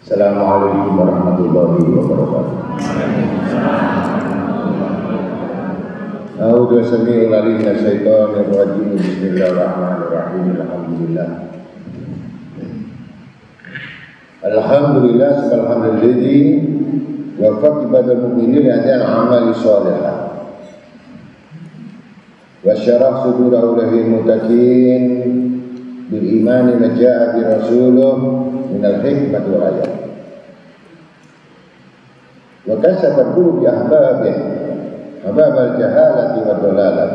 Assalamualaikum warahmatullahi wabarakatuh. A'udzu samii'il 'aliim minasyaitonir rajiim. Bismillahirrahmanirrahim. Alhamdulillah. Alhamdulillah subhanalladzi waffaqa ibadal mu'minin li amali shalihah. Wa syarah sudura ulil muttaqin bil imani ma jaa'a bi rasulih minal hikmati wal ayat. Wa kasaba qulubi ahbabihi ahbabal jahalati wad dalalah.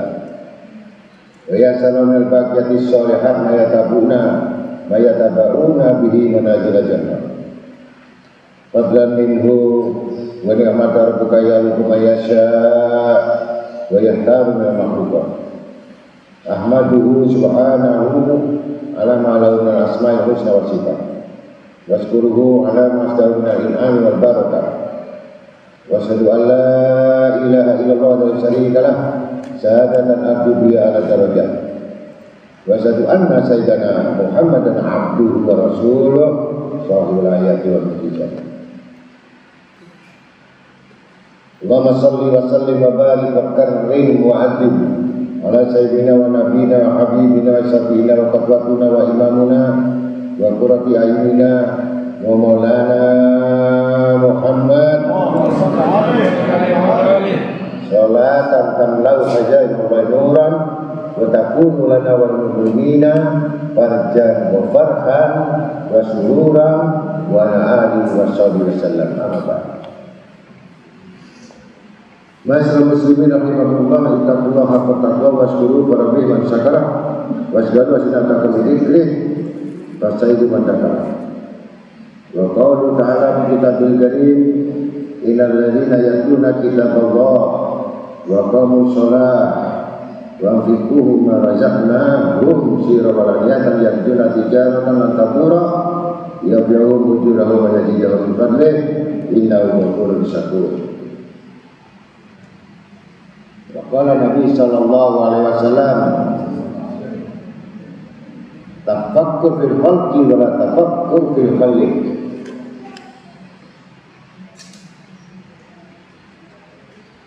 Wa yasaluna al baqiyati shalihat ma yatabauna bihi manazil jannah. Fadlan minhu wa ni'mat rabbuka ya'lamu ma yasha wa yahtaru min al-makhluqat. Ahmaduhu subhanahu ala ma lahu min asma'il husna wa sifat. Waskuruhu ala ma astaghna al-in'am wal barakah. Wa asyhadu an la ilaha illallah wa la syarika lah syahadatan abdu biha ala darajah. Wa asyhadu anna sayyidana Muhammadan abduhu wa rasuluh sahibul ayati wal mujizat. Allahumma salli wa sallim wa barik wa karrim wa adim ala sayyidina wa nabiyina wa habibina wa syafi'ina wa qadwatuna wa imamuna wa qurrati a'yunina wa maulana Muhammad salatan tamlau hajain wa nuran wa takunu lana wal mu'minina farjan wa farhan wa sururan wa ala alihi wa sahbihi wasallam. Amma ba'd. Ma'asyiral muslimin rahimakumullah, ittaqullaha haqqa taqwa washkuru wa rabbi man syakara wasgadu asinata dzikri fasaidu man dzakara. Wa qawlu ta'ala fi kitabil karim innal ladzina yatluna kitaballah wa aqamus shalah wa anfiqu mimma razaqnahum sirran wa alaniatan yarjuna tijaratan lan tabura yabi'u ujurahum wa yazidahum min fadlih innahu ghafurun syakur. Qala Nabi sallallahu alaihi wasallam, tafakkur fil khalqi wa la tafakkur fil khaliq.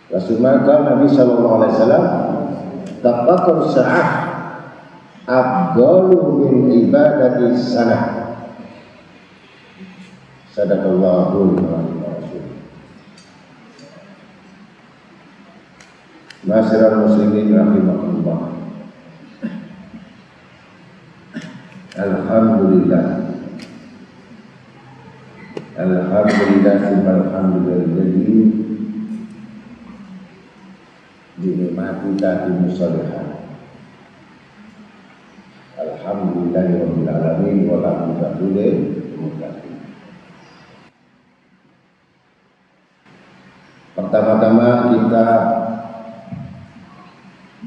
Rasulullah Nabi sallallahu alaihi wasallam taqaqqur sa'ah afdalu min ibadati sanah. Sadaqallahul azim. Ma'asyiral muslimin rahimakumullah. Alhamdulillah. Alhamdulillah alhamdulillah dinikmati tadi musolihan. Alhamdulillahirabbil alamin wa la ilaha illa. Pertama-tama kita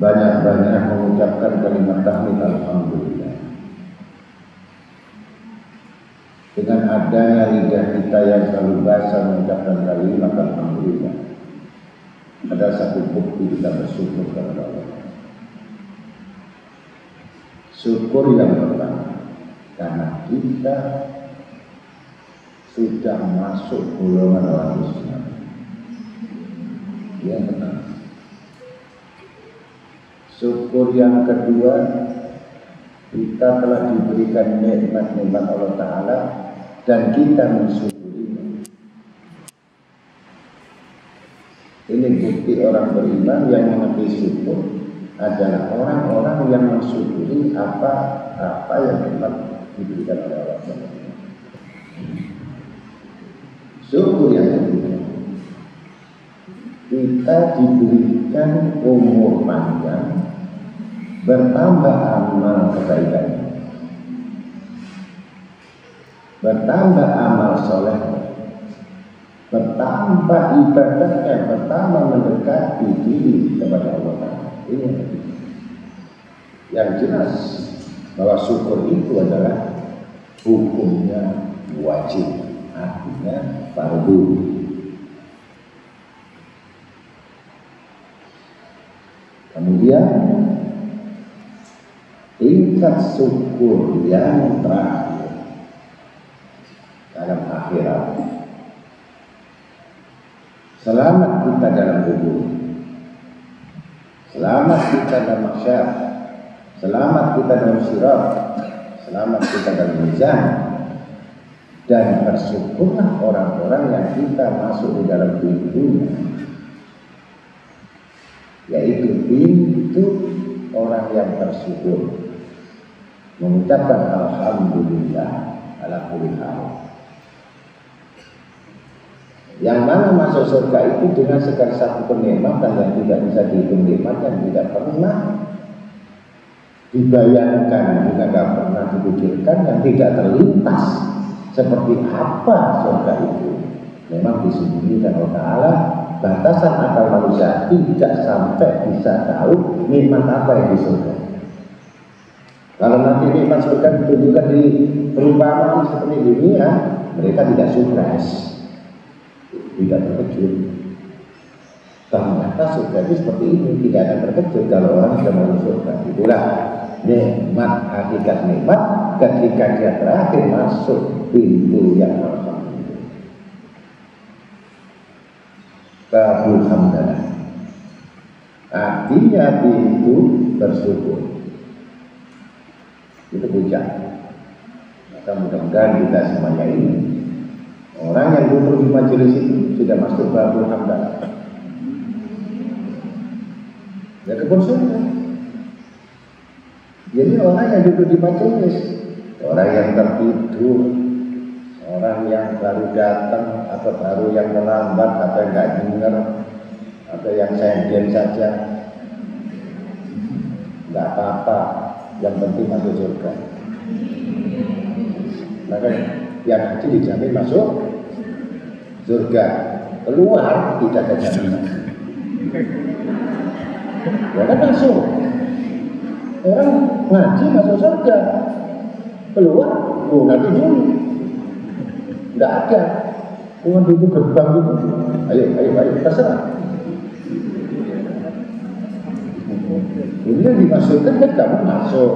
banyak-banyak mengucapkan kalimat tahmid alhamdulillah. Dengan adanya lidah kita yang selalu basah mengucapkan kalimat alhamdulillah, ada satu bukti kita bersyukur kepada Allah. Syukur yang pertama, karena kita sudah masuk golongan orang Islam. Yang pertama. Syukur yang kedua, kita telah diberikan nikmat-nikmat Allah Ta'ala dan kita mensyukurinya. Ini bukti orang beriman yang mengerti syukur adalah orang-orang yang mensyukuri apa yang telah diberikan oleh Allah Ta'ala. Syukur yang ketiga, kita diberikan umur panjang, bertambah amal kebaikan, bertambah amal soleh, bertambah ibadahnya, bertambah mendekati diri kepada Allah Ta'ala. Ini yang jelas bahwa syukur itu adalah hukumnya wajib, artinya fardu. Kemudian tingkat syukur yang terakhir dalam akhirat, selamat kita dalam kubur, selamat kita dalam mahsyar, selamat kita dalam sirat, selamat kita dalam mizan, dan bersyukurlah orang-orang yang kita masuk di dalam pintunya, yaitu pintu orang yang bersyukur, mengucapkan alhamdulillah ala kulli hal. Yang mana masuk surga itu dengan segala satu kenikmatan yang tidak bisa dihitung nikmat, yang tidak pernah dibayangkan, juga tidak pernah dipikirkan, yang tidak terlintas seperti apa surga itu. Memang disembunyikan Allah Ta'ala, batasan akal manusia tidak sampai bisa tahu nikmat apa yang di surga. Kalau nanti nikmat surga ditunjukkan di perumpamaan seperti dunia, mereka tidak surprise, tidak terkejut. Ternyata surga itu seperti ini, tidak akan terkejut kalau orang sudah masuk surga. Itulah nikmat, hakikat nikmat ketika dia terakhir masuk pintu yang alhamdulillah. Babul hamdalah, artinya pintu bersyukur. Itu puncak. Maka mudah-mudahan kita semuanya ini, orang yang duduk di majelis itu sudah masuk babul hamdalah. Ya kebun surga. Jadi orang yang duduk di majelis, orang yang tertidur, orang yang baru datang atau baru yang terlambat atau yang nggak dengar atau yang sendirian saja, nggak apa-apa, yang penting masuk surga. Maka yang haji dijamin masuk surga, keluar tidak ada jaminan. Ya kan masuk. Orang ngaji masuk surga, keluar nanti dulu. Tidak ada. Cuma dulu gerbang itu. Ayo, terserah. Ini yang dimasukkan kan kamu masuk.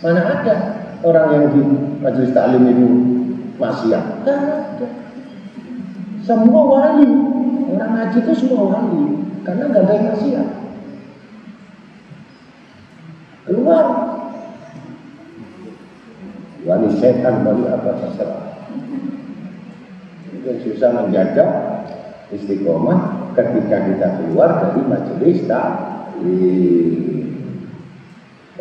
Mana ada orang yang di majelis taklim itu maksiat? Tidak ada. Semua wali, orang ngaji kita semua wali, karena nggak ada yang maksiat. Keluar wali setan, wali apa terserah. Itu susah menjaga istiqomah ketika kita keluar dari majelis taklim.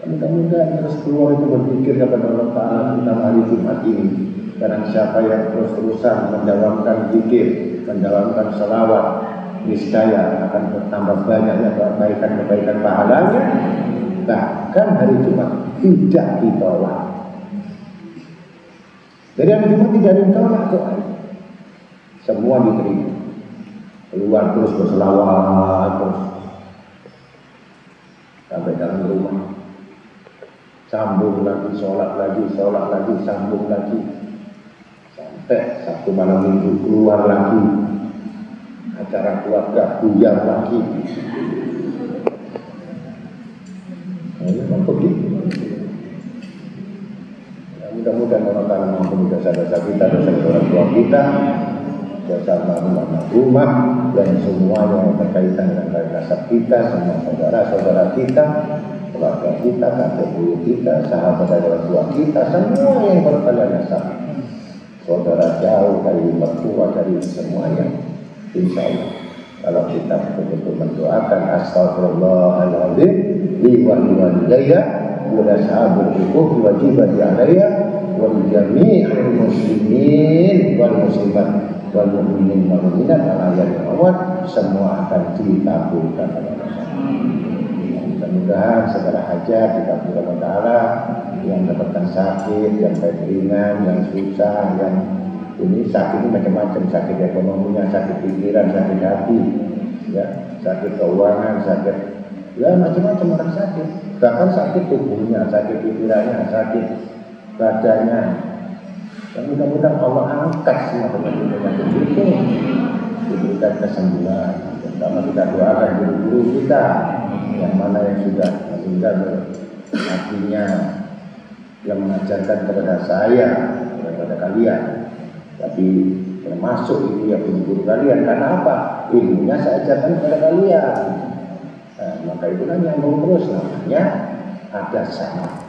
Mudah-mudahan terus keluar itu berpikir kepada Allah Ta'ala tentang hari Jumat ini. Karena siapa yang terus-terusan menjalankan zikir, menjalankan salawat, niscaya akan bertambah banyaknya kebaikan-kebaikan pahalanya. Bahkan hari Jumat tidak ditolak. Dari hari Jumat tidak ada yang tolak kok. Semua diterima. Keluar terus berselawat terus sampai dalam rumah. Sambung lagi, sholat lagi, sambung lagi. Sampai Sabtu malam Minggu keluar lagi. Acara keluarga buyar lagi. Nah, ini memang begitu. Ya, mudah-mudahan Allah Ta'ala mengampuni dosa-dosa kita, dosa orang tua kita, dosa rumah dan semuanya yang berkaitan dengan nasab kita, semua saudara-saudara kita, keluarga kita, kakek buyut kita, sahabat dari orang tua kita, semua yang berkaitan nasab, saudara jauh dari mertua, dari semuanya. Insya Allah kalau kita betul-betul mendoakan astagfirullahaladzim li walidayya wa ashabul huquq wajibati alayya wa li jami'il muslimin wal muslimat wal mu'minin wal mu'minat ala yadil awad, semua akan dikabulkan oleh Allah. Mudah-mudahan segala hajat dikabulkan oleh Allah Ta'ala, yang mendapatkan sakit, yang baik ringan, yang susah, yang ini sakit ini macam-macam, sakit ekonominya, sakit pikiran, sakit hati, ya, sakit keuangan, sakit, ya macam-macam orang sakit. Bahkan sakit tubuhnya, sakit pikirannya, sakit badannya. Dan mudah-mudahan Allah angkat semua penyakit-penyakit itu, diberikan kesembuhan. Pertama kita doakan guru-guru kita, yang mana yang sudah meninggal artinya yang mengajarkan kepada saya, kepada kalian. Tapi termasuk itu yang guru kalian, karena apa? Ilmunya saya ajarkan kepada kalian. Nah, maka itu kan yang mau terus namanya ada sama.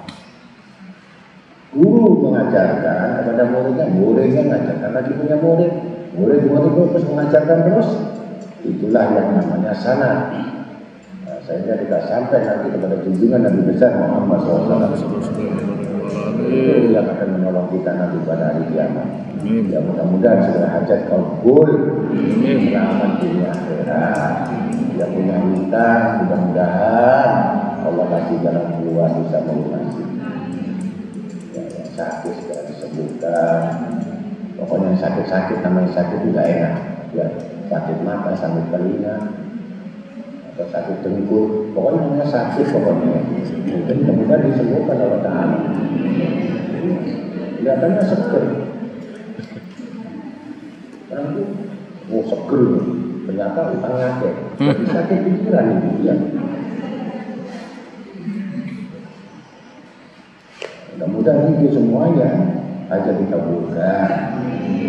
Guru mengajarkan kepada muridnya, muridnya mengajarkan lagi punya murid, murid terus mengajarkan terus. Itulah yang namanya sana. Nah, sehingga kita sampai nanti kepada junjungan Nabi besar Muhammad SAW. Itu yang akan menolong kita nanti pada hari kiamat. Ya mudah-mudahan segala hajat kabul, selamat dunia akhirat. Yang punya hutang, mudah-mudahan Allah kasih jalan keluar bisa melunasi. Ya, yang sakit segera disembuhkan. Pokoknya yang sakit-sakit, namanya sakit tidak enak. Ya, sakit mata, sakit telinga, atau sakit dengkul, pokoknya namanya sakit pokoknya. Mudah-mudahan disembuhkan oleh Ta'ala. Kelihatannya seger. Orang itu, seger. Ternyata utang ngakek. Jadi sakit pikiran itu ya. Mudah-mudahan itu semuanya aja dikabulkan.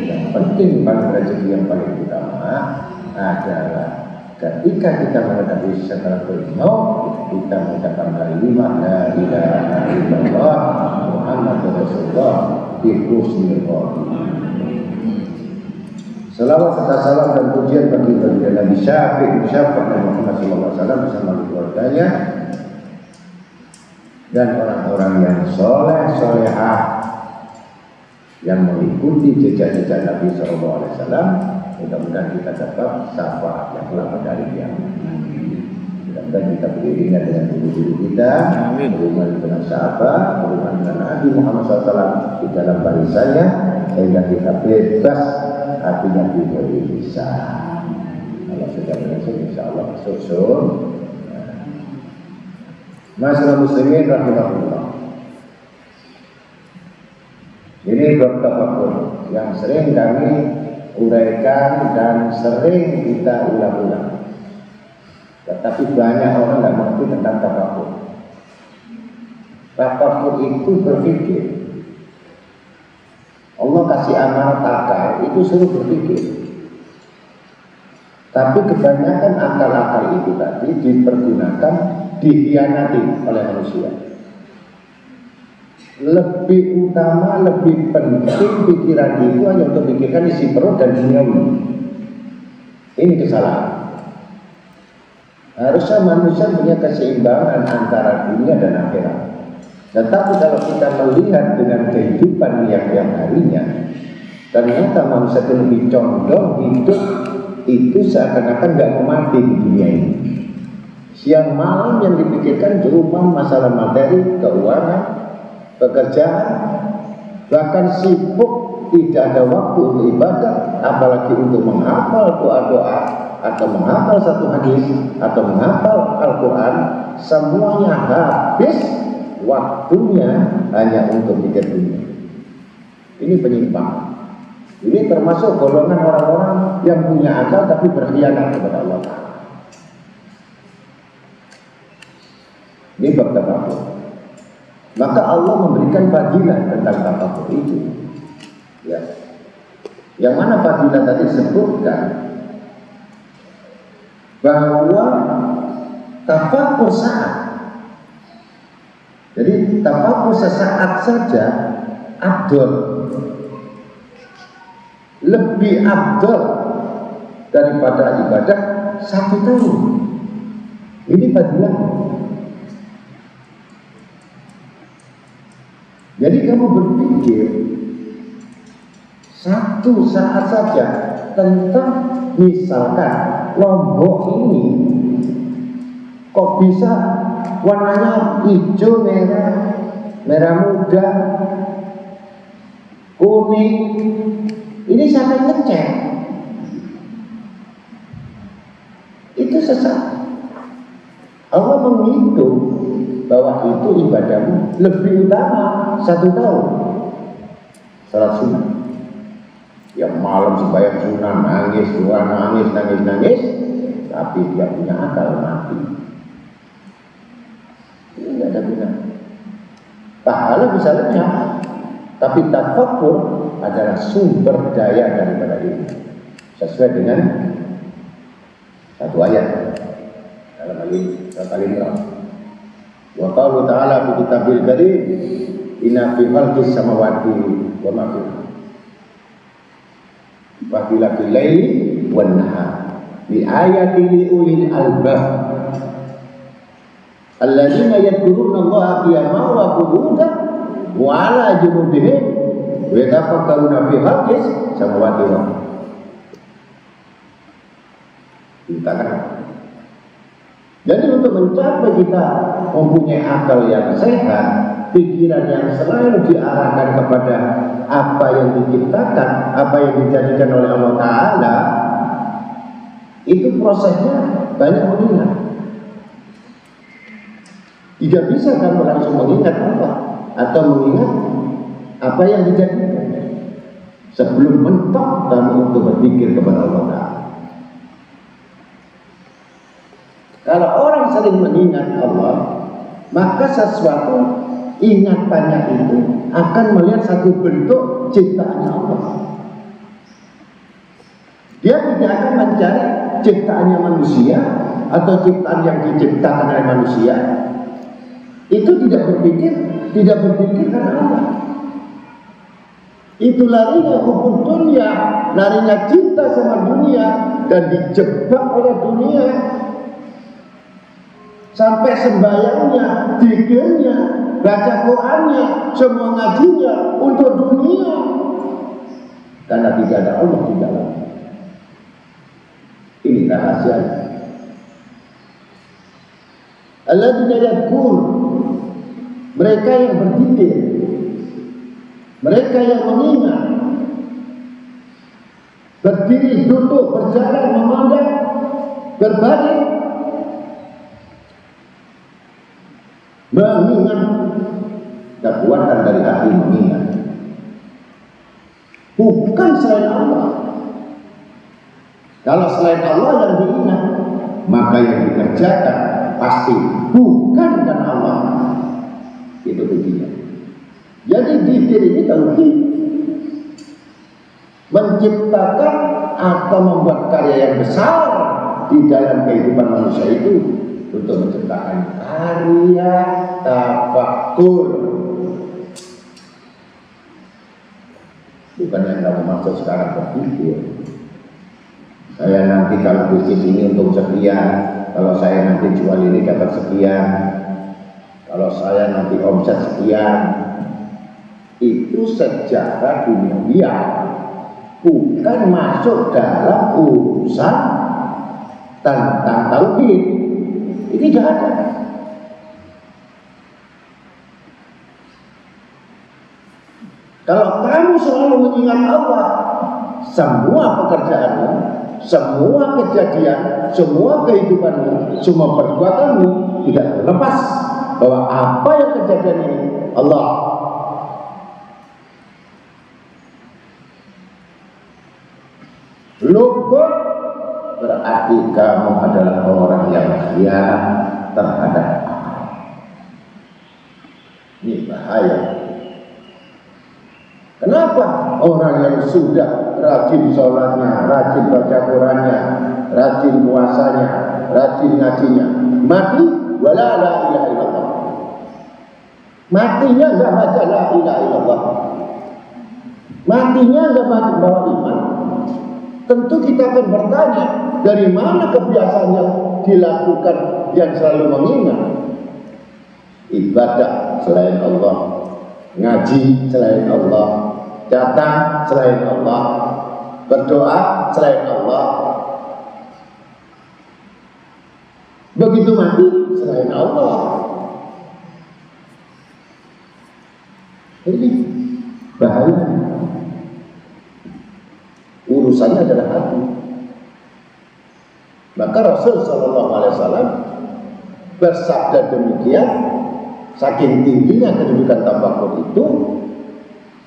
Yang penting paling rezeki yang paling utama adalah ketika kita menghadapi sakaratul maut, kita mengucapkan kalimat la ilaha illallah Muhammadur Rasulullah bi husnil khotimah. Salawat serta salam dan pujian bagi baginda Nabi Syafiq Nabi Muhammad SAW bersama keluarganya dan orang-orang yang soleh solehah yang mengikuti jejak-jejak Nabi SAW. Mudah-mudahan kita dapat syafaat yang telah dari dia. Mudah-mudahan kita beriringan dengan guru-guru kita, berhubungan dengan sahabat, berhubungan dengan Nabi Muhammad SAW di dalam barisannya, sehingga kita bebas artinya diberi bisa. Kalau sudah berhasil, insya Allah susun. Masyarakat muslimin rahimahullah. Ini bab tafakur yang sering kami uraikan dan sering kita ulang-ulang. Tetapi banyak orang tidak mengerti tentang tafakur. Tafakur itu berpikir. Allah kasih amal akal itu suruh berpikir. Tapi kebanyakan akal-akal itu tadi dipergunakan, dikhianati oleh manusia. Lebih utama, lebih penting pikiran itu hanya untuk pikirkan isi perut dan duniawi. Ini kesalahan. Harusnya manusia punya keseimbangan antara dunia dan akhirat. Tetapi kalau kita melihat dengan kehidupan yang harinya, ternyata manusia itu lebih condong hidup itu seakan-akan gak mau mati di dunia ini. Siang malam yang dipikirkan cuma masalah materi, keuangan, pekerjaan, bahkan sibuk, tidak ada waktu untuk ibadah, apalagi untuk menghafal doa-doa atau menghafal satu hadis atau menghafal Al-Quran. Semuanya habis waktunya hanya untuk mikir dunia. Ini penyimpang. Ini termasuk golongan orang-orang yang punya akal tapi berkhianat kepada Allah Ta'ala. Ini bab tafakur. Maka Allah memberikan fadilah tentang tafakur itu. Ya. Yang mana fadilah tadi sebutkan bahwa tafakur saat. Jadi tafakur sesaat saja afdol, lebih afdol daripada ibadah 1 tahun. Ini fadilah. Jadi kamu berpikir 1 saat saja tentang misalkan Lombok ini kok bisa warnanya hijau, merah, merah muda, kuning. Ini siapa yang ngecek? Itu sesat. Allah menghitung bahwa itu ibadahmu lebih utama 1 tahun. Salat sunat. Yang malam sembahyang sunat nangis, nangis, tapi dia punya akal mati. Ini tidak ada guna. Pahala bisa lenyap, tapi tafakur adalah sumber daya daripada ini. Sesuai dengan satu ayat dalam surat Al-Imran. Wa qala ta'ala fi kitabil karim inna fi khalqis samawati wa ma fil ardi wa fil laili wan nahar li ayatin li ulil albab alladzina yadhkuruna Allaha qiyaman wa qu'udan wa 'ala junubihim wa yatafakkaruna fi khalqis samawati wal ardi. Jadi untuk mencapai kita mempunyai akal yang sehat, pikiran yang selalu diarahkan kepada apa yang diciptakan, apa yang dijadikan oleh Allah Ta'ala, itu prosesnya banyak mengingat. Tidak bisa kamu langsung mengingat Allah atau mengingat apa yang dijadikan sebelum mentok kamu untuk berpikir kepada Allah Ta'ala. Kalau orang sering mengingat Allah, maka sesuatu ingatannya itu akan melihat satu bentuk ciptaan Allah. Dia tidak akan mencari ciptaannya manusia atau ciptaan yang diciptakan oleh manusia. Itu tidak berpikir karena Allah. Itu larinya hukum dunia, larinya cinta sama dunia dan dijebak oleh dunia. Sampai sembahyangnya, zikirnya, baca Qur'annya, semua ngajinya untuk dunia. Karena tidak ada Allah di dalam. Ini rahasianya. Alladzina yadhkur, mereka yang berzikir, mereka yang mengingat, berdiri, duduk, berjalan, memandang, berbaring, mengingat. Kekuatan dari hati mengingat, bukan selain Allah. Kalau selain Allah yang diingat, maka yang dikerjakan pasti bukan karena Allah. Itu begini. Jadi diri ini tauhid, menciptakan atau membuat karya yang besar di dalam kehidupan manusia itu untuk menciptakan karya tafakkur. Bukan yang kamu maksud sekarang berpikir. Saya nanti kalau bisnis ini untuk sekian, kalau saya nanti jual ini dapat sekian, kalau saya nanti omset sekian. Itu sejarah dunia, bukan masuk dalam urusan tentang tauhid. Ini tidak ada. Kalau kamu selalu mengingat Allah, semua pekerjaanmu, semua kejadian, semua kehidupanmu, semua perbuatanmu tidak terlepas bahwa apa yang kejadian ini Allah. Luput berarti kamu adalah orang yang khianat terhadap akal. Ini bahaya. Kenapa orang yang sudah rajin sholatnya, rajin baca Qurannya, rajin puasanya, rajin ngajinya, mati wala la ilaha illallah. Matinya enggak baca la ilaha illallah. Matinya enggak bawa iman. Tentu kita akan bertanya, dari mana kebiasaan yang dilakukan yang selalu mengingat? Ibadah selain Allah, ngaji selain Allah, datang selain Allah, berdoa selain Allah. Begitu mati selain Allah. Ini bahaya. Urusannya adalah hati. Maka Rasul Sallallahu Alaihi Wasallam bersabda demikian, saking tingginya kedudukan tafakur itu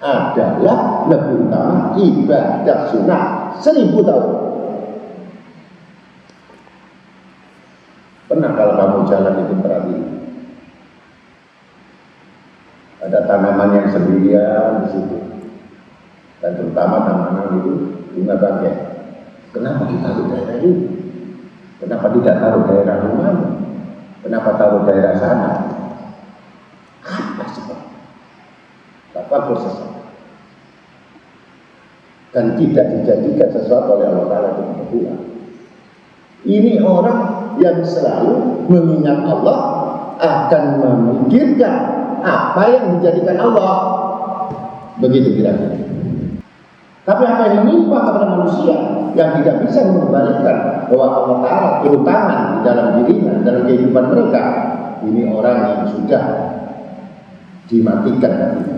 adalah lebih utama ibadah sunnah 1000 tahun. Pernah kalau kamu jalan itu berarti ada tanaman yang sendirian di situ, dan terutama tanaman itu bunga bangkai. Kenapa kita taruh daerah ini? Kenapa tidak taruh daerah rumahnya? Kenapa taruh daerah sana? Apa sebab? Tafakur sesat. Dan tidak dijadikan sesuatu oleh Allah Ta'ala untuk kebetulan. Ini orang yang selalu mengingat Allah akan memikirkan apa yang dijadikan Allah. Begitu kira-kira. Tapi apa yang menimpa kepada manusia yang tidak bisa mengembalikan bahwa Allah Ta'ala turun tangan di dalam dirinya, dalam kehidupan mereka, ini orang yang sudah dimatikan hatinya,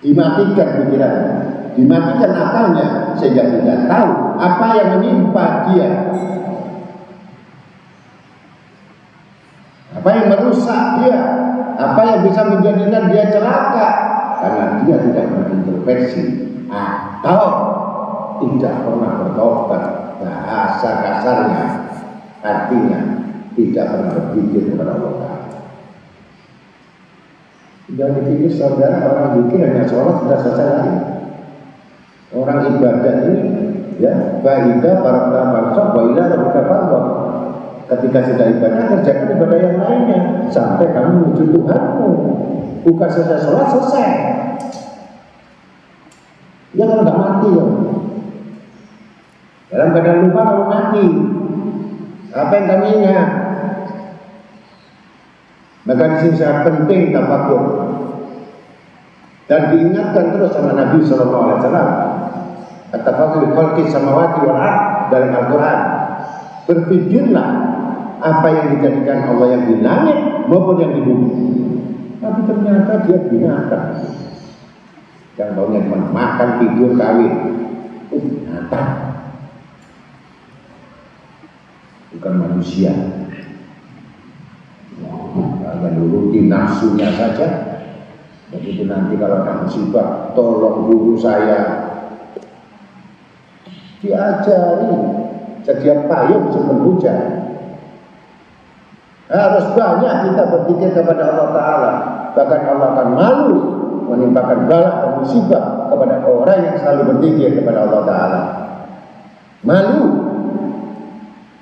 dimatikan pikirannya, dimatikan akalnya, sehingga tidak tahu apa yang menimpa dia, apa yang merusak dia, apa yang bisa menjadikan dia celaka, karena dia tidak berintrospeksi atau tidak pernah bertobat. Bahasa kasarnya artinya tidak pernah berpikir kepada Allah Ta'ala. Jangan dipikir saudara orang pikir hanya sholat sudah selesai lagi. Orang ibadah ini ya baida para bangsa baida dan ketika sudah ibadah kerjakan ibadah yang lainnya sampai kamu menuju Tuhanmu. Bukan selesai sholat selesai. Ya kalau nggak mati ya. Dalam keadaan lupa kalau mati, apa yang kami ingat? Maka di sini sangat penting tafakur dan diingatkan terus sama Nabi Sallallahu Alaihi Wasallam. Tafakur khalqis samawati wal ardh dalam Al-Quran. Berpikirlah apa yang dijadikan Allah yang di langit maupun yang di bumi. Tapi ternyata dia binatang. Yang tahunya cuma makan, tidur, kawin. Binatang. Bukan manusia. Jangan nuruti nafsunya saja. Begitu nanti kalau ada musibah, tolong guru saya. Diajari setiap payung sebelum hujan. Harus banyak kita berpikir kepada Allah Ta'ala. Bahkan Allah akan malu menimpakan bala dan musibah kepada orang yang selalu berzikir kepada Allah Ta'ala. Malu,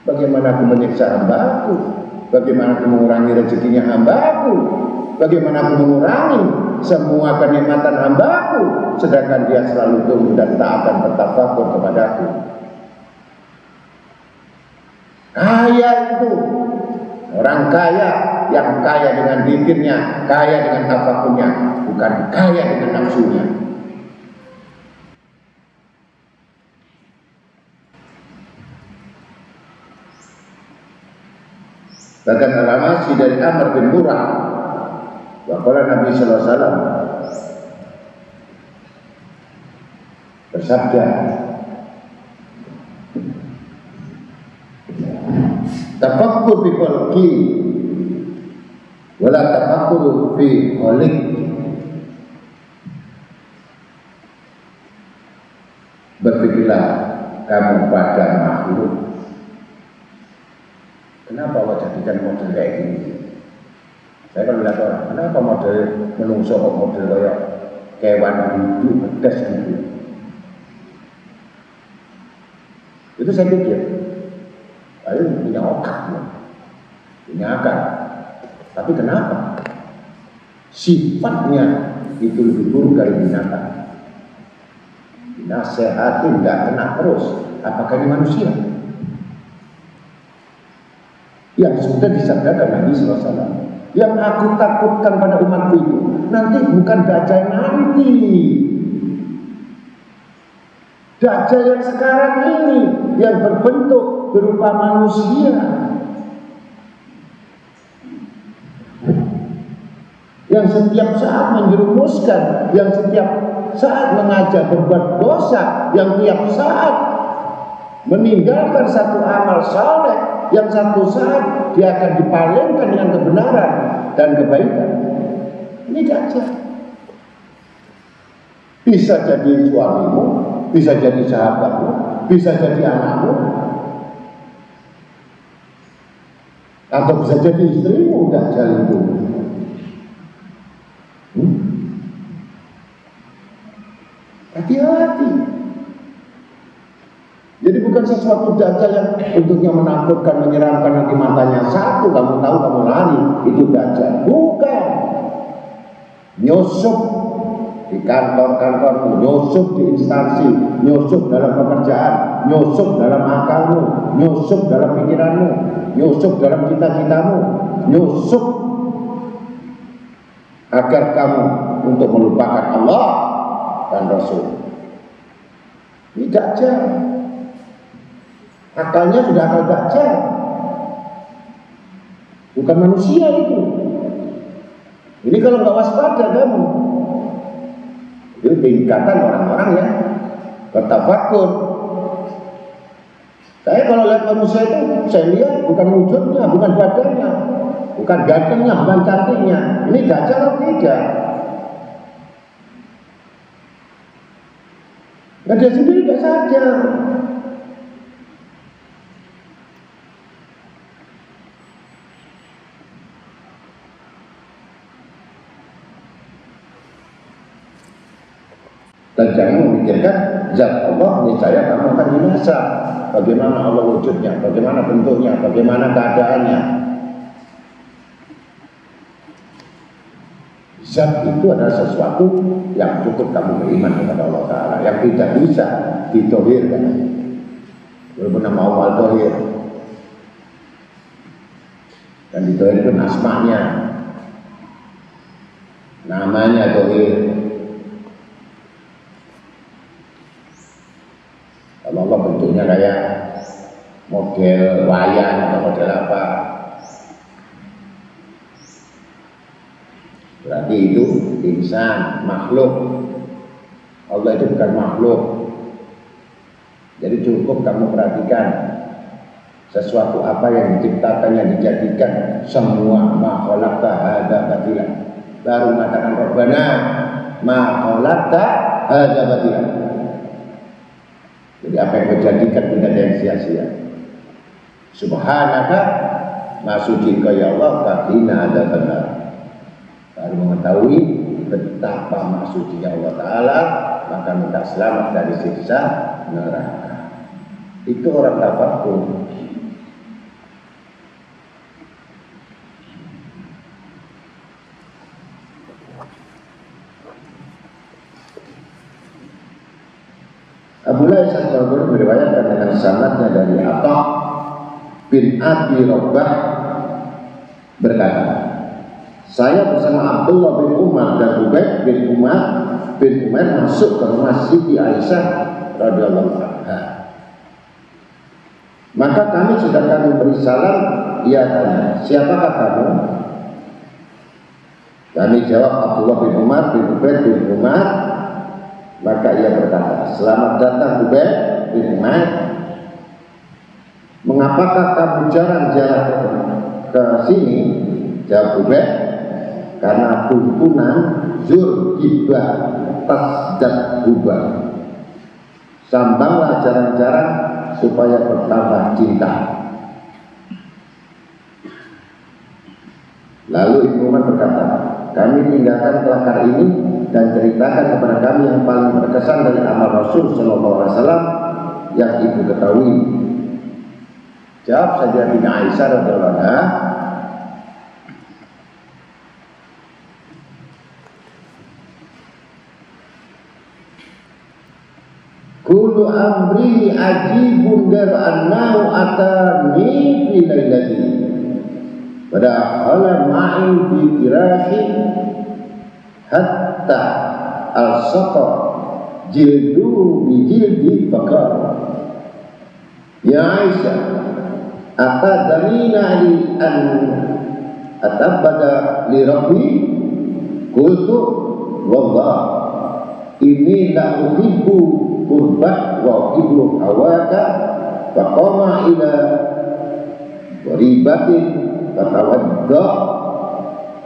bagaimana aku menyiksa hamba-Ku, bagaimana aku mengurangi rezekinya hamba-Ku, bagaimana aku mengurangi semua kenikmatan hamba-Ku, sedangkan dia selalu tunduk dan tak akan bertafakur kepadaku. Kaya itu orang kaya, yang kaya dengan zikirnya, kaya dengan tafakurnya, bukan kaya dengan nafsunya. Bahkan Al-Amasi dari Amr bin Murrah, waqala Nabi sallallahu alaihi wasallam bersabda, tafakkur fi khalqi wala tafakkur fi khaliq. Berpikirlah kamu pada makhluk. Kenapa Allah jadikan model kayak gini? Saya kalau lihat orang, kenapa model menungso kok model kayak kewan hidup, pedas gitu? Itu saya pikir, ayo punya otak, punya akal. Tapi kenapa? Sifatnya itu lebih buruk dari binatang. Nasihatin nggak kena terus. Apakah ini manusia? Yang sudah disabdakan Nabi SAW. Yang aku takutkan pada umatku itu nanti bukan dajjal nanti. Dajjal yang sekarang ini yang berbentuk berupa manusia, yang setiap saat menjerumuskan, yang setiap saat mengajak berbuat dosa, yang tiap saat meninggalkan satu amal saleh, yang satu saat dia akan dipalingkan dengan kebenaran dan kebaikan. Ini dajjal. Bisa jadi suamimu, bisa jadi sahabatmu, bisa jadi anakmu, atau bisa jadi istrimu. Dajjal itu hati-hati. Jadi bukan sesuatu dajjal yang bentuknya menakutkan, menyeramkan, nanti matanya satu, kamu tahu kamu lari, itu dajjal. Bukan. Nyusup di kantor-kantormu, nyusup di instansi, nyusup dalam pekerjaan, nyusup dalam akalmu, nyusup dalam pikiranmu, nyusup dalam cita-citamu, nyusup agar kamu untuk melupakan Allah dan Rasul. Ini dajjal. Akalnya sudah akal dajjal, bukan manusia itu. Ini kalau nggak waspada kamu, itu tingkatan orang-orang yang bertafakur. Saya kalau lihat manusia itu, saya lihat bukan wujudnya, bukan badannya, bukan gantengnya, bukan cantiknya. Ini dajjal atau tidak? Nah, dia sendiri tidak sadar. Dan jangan memikirkan zat Allah, niscaya kamu akan binasa. Bagaimana Allah wujudnya, bagaimana bentuknya, bagaimana keadaannya. Zat itu adalah sesuatu yang cukup kamu beriman kepada Allah Ta'ala, yang tidak bisa ditohirkan. Walaupun nama Allah Al-Tohir, dan ditohirkan asmanya, namanya Tohir. Kalau Allah bentuknya kayak model wayang atau model apa, berarti itu insan, makhluk. Allah itu bukan makhluk. Jadi cukup kamu perhatikan sesuatu apa yang diciptakan, yang dijadikan, semua ma khalaqta hadza batila. Baru mengatakan Rabbana ma khalaqta hadza batila. Jadi apa yang kau jadikan tidak ada yang sia-sia. Subhanaka, maha suci Kau ya Allah, faqina adzabannar. Baru mengetahui betapa maha suci Allah Ta'ala maka minta selamat dari siksa neraka. Itu orang tafakur. Abu Lais al-Qarquri meriwayatkan dengan sanadnya dari Atha bin Abi Rabbah berkata, saya bersama Abdullah bin Umar dan Ubaid bin Umar masuk ke rumah Siti Aisyah radhiyallahu anha. Maka sedang kami beri salam, ia tanya, siapakah kamu? Kami jawab Abdullah bin Umar bin Ubaid bin Umar. Maka ia berkata, selamat datang Ubaid bin Umar. Mengapakah kamu jarang-jarang ke sini? Jawab Ubaid, karena tuntunan zur gibah tasdad gubah. Sambanglah jarang-jarang supaya bertambah cinta. Lalu Ibnu Umar berkata, kami tinggalkan kelakar ini dan ceritakan kepada kami yang paling berkesan dari amal Rasul Sallallahu Alaihi Wasallam yang ibu ketahui. Jawab saja bin Aisyah radhiyallahu anha, kullu amri ajibun gar annahu atani fi lailati pada hala ma'i fi firashi hatta al-saqa jildu bi jildi fakar. Ya Aisyah, atadamina li an atabada li rabbi? Qultu wallah inni la uhibbu qurbak wa uhibbu hawaka faqama ila waribatin fatawadda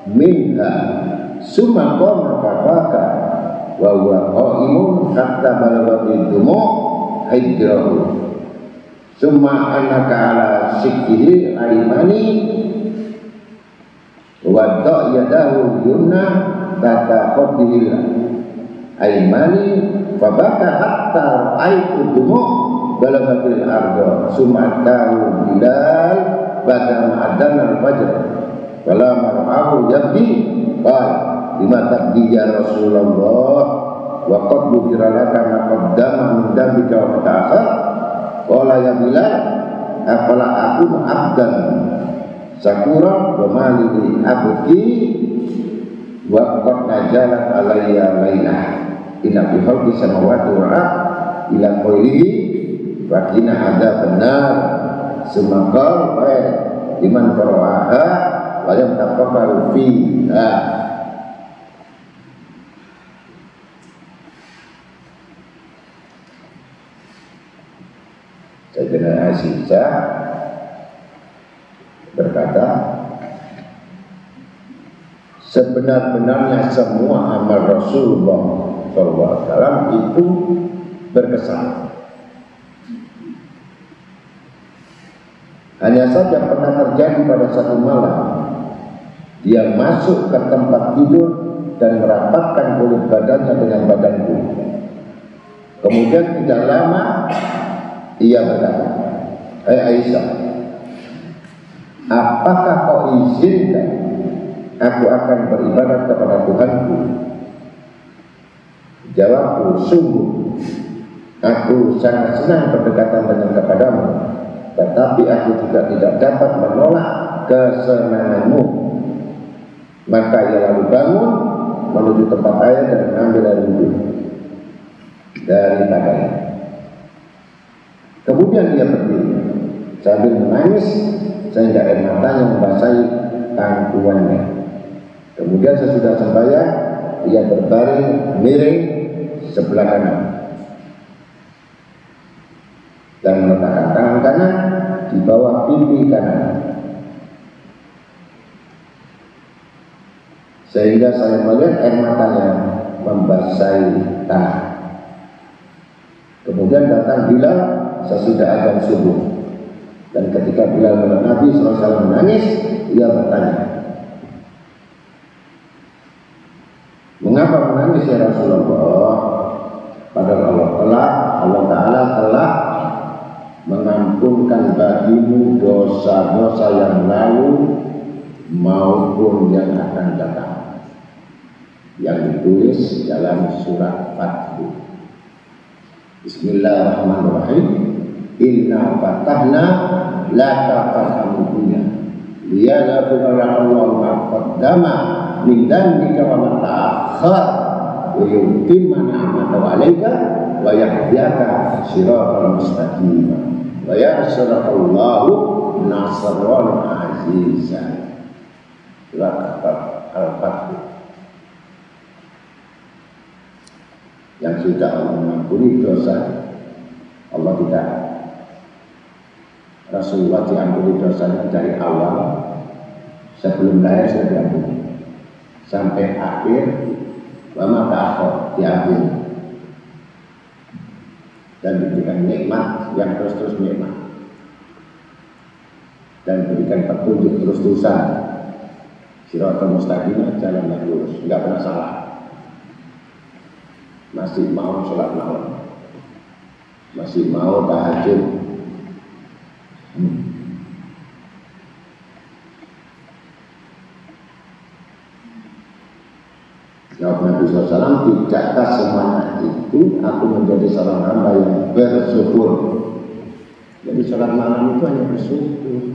minha summa qama fabaka wa huwa qaimun hatta balagati dumu hijrahu summa anaka ala sikhihi aimani wa da yadahu yumna bata khadihil aimani fabaka hatta ra'aitu dumu balagatil arda summa tahu bilal bada ma'adan al-fajr wala mar'ahu yabdi qal lima tabdi ya Rasulullah wa qad bufira laka ma qaddama min dambika wa ta'akhir qala ya bilal afala aku abdan sakura wa mali abdi wa qad najalat alayya lailah inna fi khalqi samawati wal ardi ila qawlihi wa qina adzaban nar sumaqal wa liman qara'aha wa lam tafakkaru fiha. Sayyidina Aisyah berkata, sebenar-benarnya semua amal Rasulullah SAW itu berkesan. Hanya saja pernah terjadi pada satu malam dia masuk ke tempat tidur dan merapatkan kulit badannya dengan badanku. Kemudian tidak lama ia berkata, hai Aisyah, apakah kau izinkan aku akan beribadat kepada Tuhanku? Jawabku, sungguh aku sangat senang berdekatan dengan kepadamu, tetapi aku juga tidak dapat menolak kesenanganmu. Maka ia lalu bangun menuju tempat air dan mengambil air wudhu dari badannya. Kemudian dia berdiri sambil menangis sehingga air matanya membasahi pangkuannya. Kemudian sesudah sembahyang ia berbaring miring sebelah kanan dan meletakkan tangan kanan di bawah pipi kanan, sehingga saya melihat air matanya membasahi tangan. Kemudian datang Bilal sesudah azan subuh, dan ketika Bilal melihat Nabi SAW menangis, ia bertanya, mengapa menangis ya Rasulullah? Allah Ta'ala telah mengampunkan bagimu dosa-dosa yang lalu maupun yang akan datang, yang ditulis dalam surat Fath. Bismillahirrahmanirrahim. Inna fatahna laka fathan mubina liyaghfira laka Allahu ma qaddama min dhanbika wa ma ta'akhkhar wa yutimma ni'matahu 'alaika wa yahdiyaka shiratan mustaqima wa yansuraka Allahu nasran azizan. Surat Al-Fath. Yang sudah Allah mengampuni dosa, Allah tidak. Rasulullah diampuni dosanya dari awal, sebelum lahir sudah diampuni, sampai akhir lama ta'akhir diampuni, dan diberikan nikmat yang terus-terus nikmat, dan diberikan petunjuk terus-terusan. Shiratal mustaqim, jalan yang lurus, nggak pernah salah. Masih mau sholat malam, masih mau tahajud, jawab Nabi SAW, tidakkah semuanya itu aku menjadi seorang hamba yang bersyukur. Jadi sholat malam itu hanya bersyukur,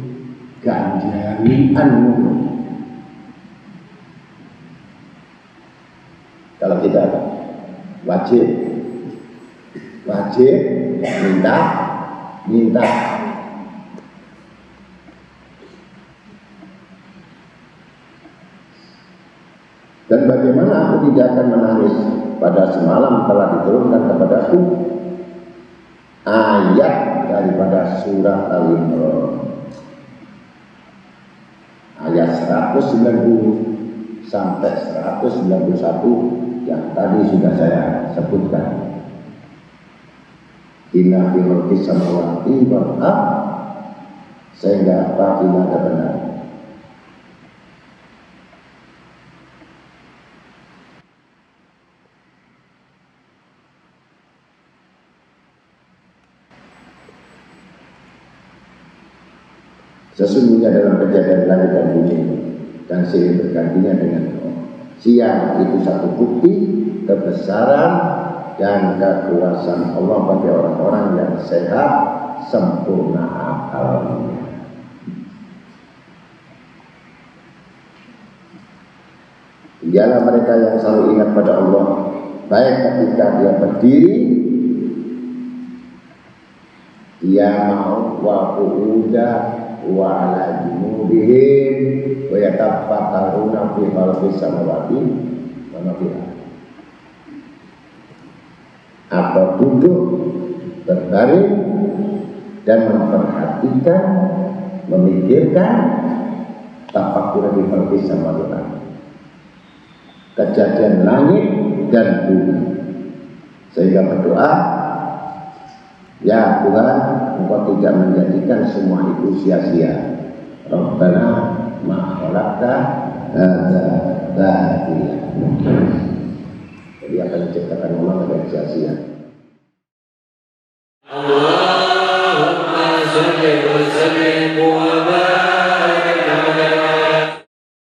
gak jaminan. Kalau kita wajib minta. Dan bagaimana aku tidak akan menangis pada semalam telah diturunkan kepadaku ayat daripada surat Al-Imran ayat 190 sampai 191 yang tadi sudah saya sebutkan. Inna fi khalqis samawati wal ardh, sehingga apabila ada benar. Sesungguhnya dalam kejadian langit dan bumi dan silih bergantinya dengan siang itu satu bukti kebesaran dan kekuasaan Allah bagi orang-orang yang sehat sempurna akalnya. Ialah mereka yang selalu ingat pada Allah, baik ketika dia berdiri, dia mau wa qu'uda wa ala junubihim wa yatafakkaruna fi khalqis samawati wa ma fil ardh, atau duduk berbaring dan memperhatikan, memikirkan tafakkur di khalqis samawati wa ardh, kejadian langit dan bumi, sehingga berdoa, ya Tuhan, Engkau tidak menjadikan semua itu sia-sia. Rabbana ma khalaqta hadza batila.